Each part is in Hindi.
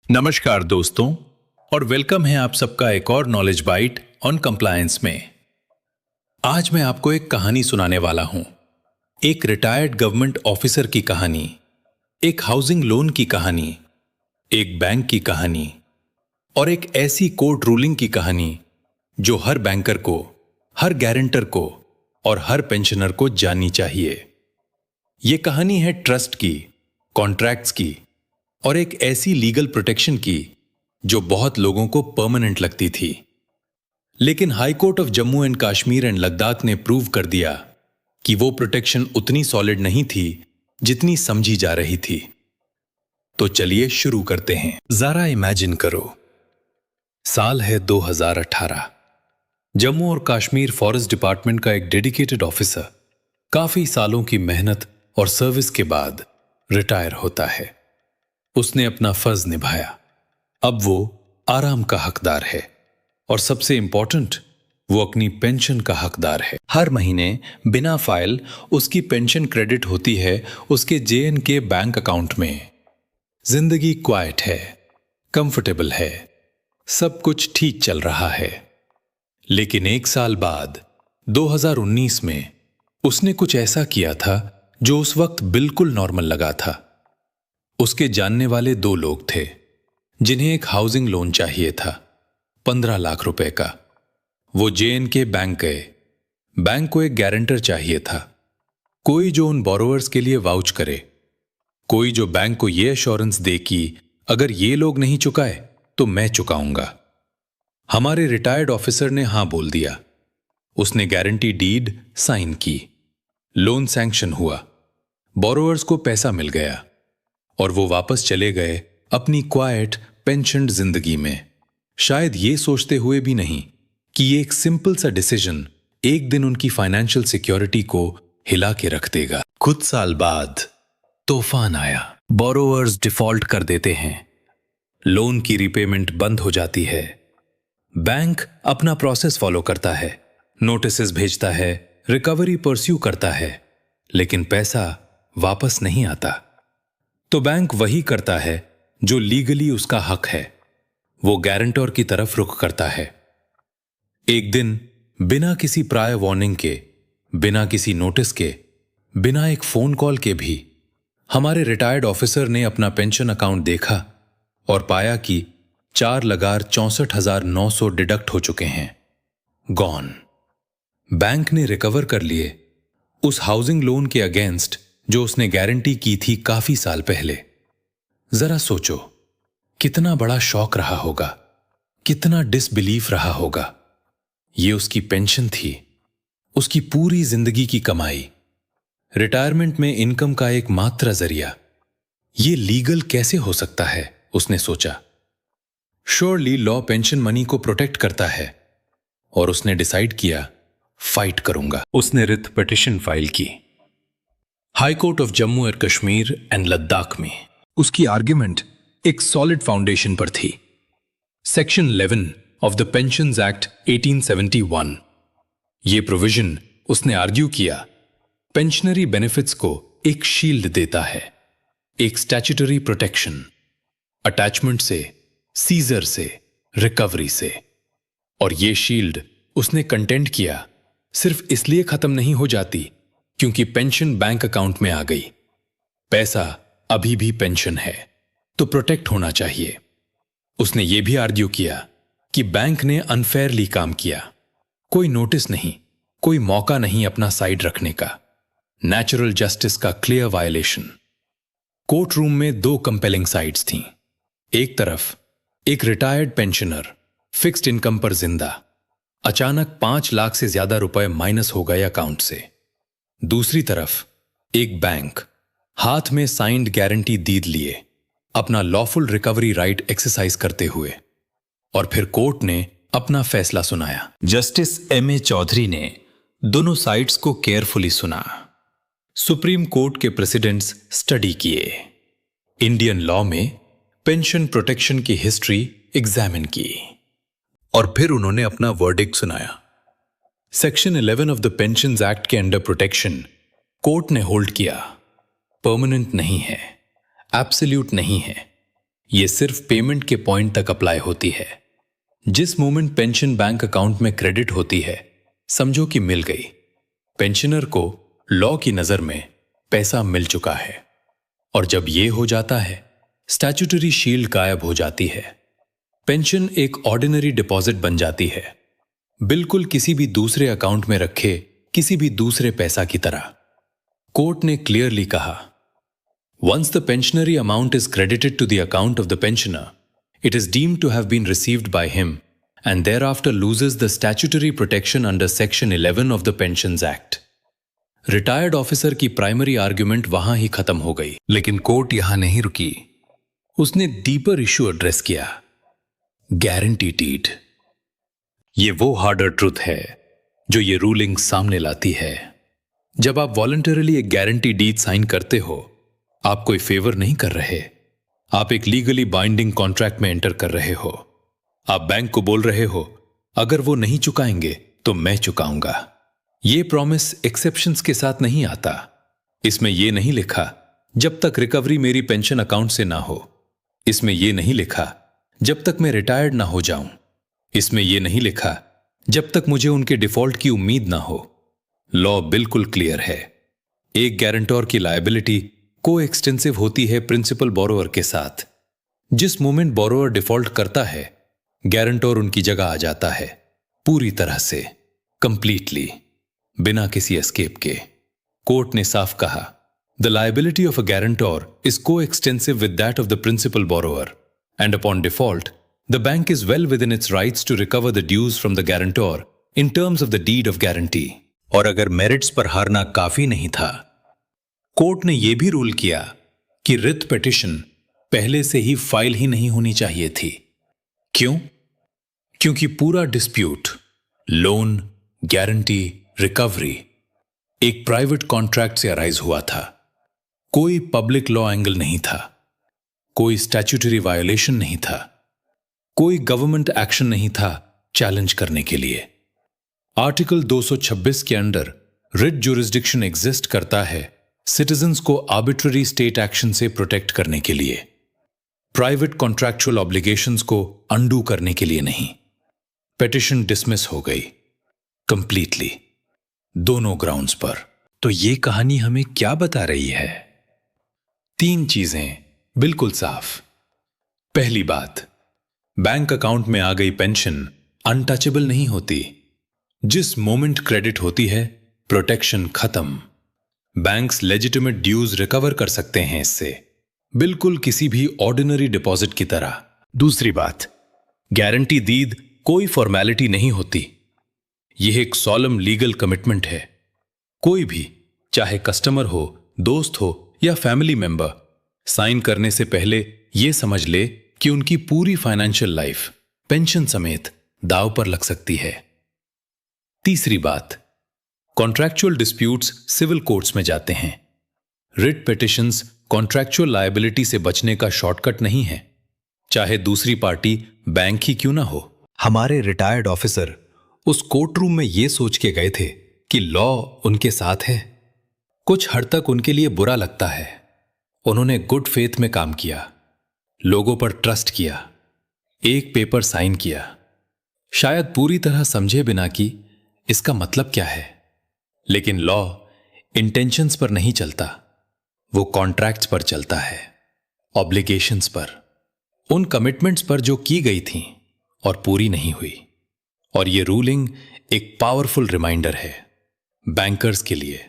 नमस्कार दोस्तों और वेलकम है आप सबका एक और नॉलेज बाइट ऑन कंप्लायंस में। आज मैं आपको एक कहानी सुनाने वाला हूं। एक रिटायर्ड गवर्नमेंट ऑफिसर की कहानी, एक हाउसिंग लोन की कहानी, एक बैंक की कहानी और एक ऐसी कोर्ट रूलिंग की कहानी जो हर बैंकर को, हर गारंटर को और हर पेंशनर को जाननी चाहिए। यह कहानी है ट्रस्ट की, कॉन्ट्रैक्ट्स की और एक ऐसी लीगल प्रोटेक्शन की जो बहुत लोगों को परमानेंट लगती थी। लेकिन high court of Jammu and Kashmir and Ladakh ने प्रूव कर दिया कि वो प्रोटेक्शन उतनी सॉलिड नहीं थी जितनी समझी जा रही थी। तो चलिए शुरू करते हैं। जरा इमेजिन करो, साल है 2018। जम्मू और कश्मीर फॉरेस्ट डिपार्टमेंट का एक डेडिकेटेड ऑफिसर काफी सालों की मेहनत और सर्विस के बाद रिटायर होता है। उसने अपना फर्ज निभाया, अब वो आराम का हकदार है और सबसे इंपॉर्टेंट, वो अपनी पेंशन का हकदार है। हर महीने बिना फाइल उसकी पेंशन क्रेडिट होती है उसके JNK बैंक अकाउंट में। जिंदगी क्वाइट है, कंफर्टेबल है, सब कुछ ठीक चल रहा है। लेकिन एक साल बाद 2019 में उसने कुछ ऐसा किया था जो उस वक्त बिल्कुल नॉर्मल लगा था। उसके जानने वाले 2 लोग थे जिन्हें एक हाउसिंग लोन चाहिए था, 15 लाख रुपए का। वो JNK बैंक गए। बैंक को एक गारंटर चाहिए था, कोई जो उन बोरोवर्स के लिए वाउच करे, कोई जो बैंक को यह एश्योरेंस दे कि अगर ये लोग नहीं चुकाए तो मैं चुकाऊंगा। हमारे रिटायर्ड ऑफिसर ने हां बोल दिया। उसने गारंटी डीड साइन की, लोन सैंक्शन हुआ, बोरोवर्स को पैसा मिल गया और वो वापस चले गए अपनी क्वाइट पेंशन्ड जिंदगी में, शायद ये सोचते हुए भी नहीं कि ये एक सिंपल सा डिसीजन एक दिन उनकी फाइनेंशियल सिक्योरिटी को हिला के रख देगा। कुछ साल बाद तूफान आया, बोरोवर्स डिफॉल्ट कर देते हैं, लोन की रीपेमेंट बंद हो जाती है। बैंक अपना प्रोसेस फॉलो करता है, नोटिसेस भेजता है, रिकवरी परस्यू करता है, लेकिन पैसा वापस नहीं आता। तो बैंक वही करता है जो लीगली उसका हक है, वो गारंटर की तरफ रुख करता है। एक दिन बिना किसी प्रायर वार्निंग के, बिना किसी नोटिस के, बिना एक फोन कॉल के भी हमारे रिटायर्ड ऑफिसर ने अपना पेंशन अकाउंट देखा और पाया कि 4,64,900 डिडक्ट हो चुके हैं, गॉन। बैंक ने रिकवर कर लिए उस हाउसिंग लोन के अगेंस्ट जो उसने गारंटी की थी काफी साल पहले। जरा सोचो, कितना बड़ा शॉक रहा होगा, कितना डिसबिलीफ रहा होगा। ये उसकी पेंशन थी, उसकी पूरी जिंदगी की कमाई, रिटायरमेंट में इनकम का एक मात्र जरिया। ये लीगल कैसे हो सकता है, उसने सोचा। श्योरली लॉ पेंशन मनी को प्रोटेक्ट करता है और उसने डिसाइड किया, फाइट करूंगा। उसने रिट पिटीशन फाइल की high court of Jammu and Kashmir and Ladakh में। उसकी आर्ग्यूमेंट एक सॉलिड फाउंडेशन पर थी। Section 11 of the pensions act 1871, ये प्रोविजन उसने आर्ग्यू किया, पेंशनरी बेनिफिट्स को एक शील्ड देता है, एक स्टैट्यूटरी प्रोटेक्शन, अटैचमेंट से, सीजर से, रिकवरी से। और ये शील्ड उसने कंटेंट किया सिर्फ इसलिए खत्म नहीं हो जाती क्योंकि पेंशन बैंक अकाउंट में आ गई। पैसा अभी भी पेंशन है तो प्रोटेक्ट होना चाहिए। उसने यह भी आर्ग्यू किया कि बैंक ने अनफेयरली काम किया, कोई नोटिस नहीं, कोई मौका नहीं अपना साइड रखने का, नेचुरल जस्टिस का क्लियर वायलेशन। कोर्ट रूम में 2 कंपेलिंग साइड्स थीं। एक तरफ एक रिटायर्ड पेंशनर फिक्स्ड इनकम पर जिंदा, अचानक 5 लाख से ज्यादा रुपए माइनस हो गए अकाउंट से। दूसरी तरफ एक बैंक हाथ में साइंड गारंटी डीड लिए अपना लॉफुल रिकवरी राइट एक्सरसाइज करते हुए। और फिर कोर्ट ने अपना फैसला सुनाया। Justice M.A. चौधरी ने दोनों साइड्स को केयरफुली सुना, सुप्रीम कोर्ट के प्रेसिडेंट्स स्टडी किए, इंडियन लॉ में पेंशन प्रोटेक्शन की हिस्ट्री एग्जामिन की और फिर उन्होंने अपना वर्डिक्ट सुनाया। Section 11 of the pensions act के अंडर प्रोटेक्शन कोर्ट ने होल्ड किया परमानेंट नहीं है, एब्सोल्यूट नहीं है, ये सिर्फ पेमेंट के पॉइंट तक अप्लाई होती है। जिस मोमेंट पेंशन बैंक अकाउंट में क्रेडिट होती है, समझो कि मिल गई। पेंशनर को लॉ की नजर में पैसा मिल चुका है। और जब यह हो जाता है, स्टैट्यूटरी शील्ड गायब हो जाती है। पेंशन एक ऑर्डिनरी डिपॉजिट बन जाती है, बिल्कुल किसी भी दूसरे अकाउंट में रखे किसी भी दूसरे पैसा की तरह। कोर्ट ने क्लियरली कहा, once the pensionary amount is credited to the account of the pensioner, it is deemed to have been received by him and thereafter loses the statutory protection under Section 11 of the Pensions Act. Retired officer की प्राइमरी आर्ग्यूमेंट वहां ही खत्म हो गई, लेकिन कोर्ट यहां नहीं रुकी। उसने डीपर इश्यू एड्रेस किया, गारंटी डीड। ये वो हार्डर ट्रुथ है जो ये रूलिंग सामने लाती है। जब आप वॉलंटरली एक गारंटी डीड साइन करते हो, आप कोई फेवर नहीं कर रहे, आप एक लीगली बाइंडिंग कॉन्ट्रैक्ट में एंटर कर रहे हो। आप बैंक को बोल रहे हो, अगर वो नहीं चुकाएंगे तो मैं चुकाऊंगा। ये प्रॉमिस एक्सेप्शंस के साथ नहीं आता। इसमें यह नहीं लिखा जब तक रिकवरी मेरी पेंशन अकाउंट से ना हो। इसमें यह नहीं लिखा जब तक मैं रिटायर्ड ना हो जाऊं। इसमें यह नहीं लिखा जब तक मुझे उनके डिफॉल्ट की उम्मीद ना हो। लॉ बिल्कुल क्लियर है। एक गारंटर की लायबिलिटी को एक्सटेंसिव होती है प्रिंसिपल बोरोअर के साथ। जिस मोमेंट बोरोअर डिफॉल्ट करता है, गारंटर उनकी जगह आ जाता है, पूरी तरह से, कंप्लीटली, बिना किसी एस्केप के। कोर्ट ने साफ कहा, the liability of a guarantor is coextensive with that of the principal borrower and upon default the bank is well within its rights to recover the dues from the guarantor in terms of the deed of guarantee. और अगर मेरिट्स पर हारना काफी नहीं था, कोर्ट ने यह भी रूल किया कि रिट पिटीशन पहले से ही फाइल ही नहीं होनी चाहिए थी। क्यों? क्योंकि पूरा डिस्प्यूट, लोन, गारंटी, रिकवरी एक प्राइवेट कॉन्ट्रैक्ट से अराइज हुआ था। कोई पब्लिक लॉ एंगल नहीं था, कोई स्टैट्यूटरी वायोलेशन नहीं था, कोई गवर्नमेंट एक्शन नहीं था चैलेंज करने के लिए। आर्टिकल 226 के अंडर रिट ज्यूरिसडिक्शन एग्जिस्ट करता है सिटीजन्स को आर्बिट्ररी स्टेट एक्शन से प्रोटेक्ट करने के लिए, प्राइवेट कॉन्ट्रैक्चुअल ऑब्लिगेशंस को अंडू करने के लिए नहीं। पिटीशन डिसमिस हो गई कंप्लीटली, दोनों ग्राउंड्स पर। तो ये कहानी हमें क्या बता रही है? 3 चीजें बिल्कुल साफ। पहली बात, बैंक अकाउंट में आ गई पेंशन अनटचेबल नहीं होती। जिस मोमेंट क्रेडिट होती है, प्रोटेक्शन खत्म। बैंक्स लेजिटिमेट ड्यूज रिकवर कर सकते हैं इससे, बिल्कुल किसी भी ऑर्डिनरी डिपॉजिट की तरह। दूसरी बात, गारंटी डीड कोई फॉर्मेलिटी नहीं होती। यह एक सॉलम लीगल कमिटमेंट है। कोई भी, चाहे कस्टमर हो, दोस्त हो या फैमिली मेंबर, साइन करने से पहले यह समझ ले कि उनकी पूरी फाइनेंशियल लाइफ पेंशन समेत दांव पर लग सकती है। तीसरी बात, कॉन्ट्रैक्चुअल डिस्प्यूट्स सिविल कोर्ट्स में जाते हैं। रिट पिटिशंस कॉन्ट्रैक्चुअल लायबिलिटी से बचने का शॉर्टकट नहीं है, चाहे दूसरी पार्टी बैंक ही क्यों ना हो। हमारे रिटायर्ड ऑफिसर उस कोर्ट रूम में यह सोच के गए थे कि लॉ उनके साथ है। कुछ हद तक उनके लिए बुरा लगता है। उन्होंने गुड फेथ में काम किया, लोगों पर ट्रस्ट किया, एक पेपर साइन किया, शायद पूरी तरह समझे बिना कि इसका मतलब क्या है। लेकिन लॉ इंटेंशंस पर नहीं चलता, वो कॉन्ट्रैक्ट्स पर चलता है, ऑब्लिगेशंस पर, उन कमिटमेंट्स पर जो की गई थीं और पूरी नहीं हुई। और ये रूलिंग एक पावरफुल रिमाइंडर है बैंकर्स के लिए,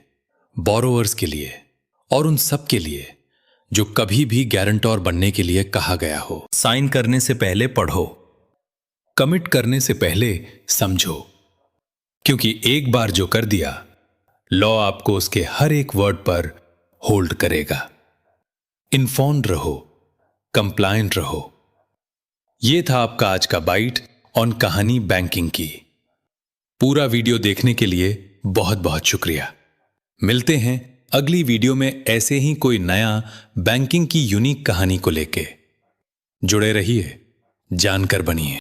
बोरोअर्स के लिए और उन सब के लिए जो कभी भी गारंटर बनने के लिए कहा गया हो। साइन करने से पहले पढ़ो, कमिट करने से पहले समझो, क्योंकि एक बार जो कर दिया, लॉ आपको उसके हर एक वर्ड पर होल्ड करेगा। इन्फॉर्म्ड रहो, कंप्लायंट रहो। यह था आपका आज का बाइट ऑन कहानी बैंकिंग की। पूरा वीडियो देखने के लिए बहुत बहुत शुक्रिया। मिलते हैं अगली वीडियो में ऐसे ही कोई नया बैंकिंग की यूनिक कहानी को लेके। जुड़े रहिए, जानकर बनिए।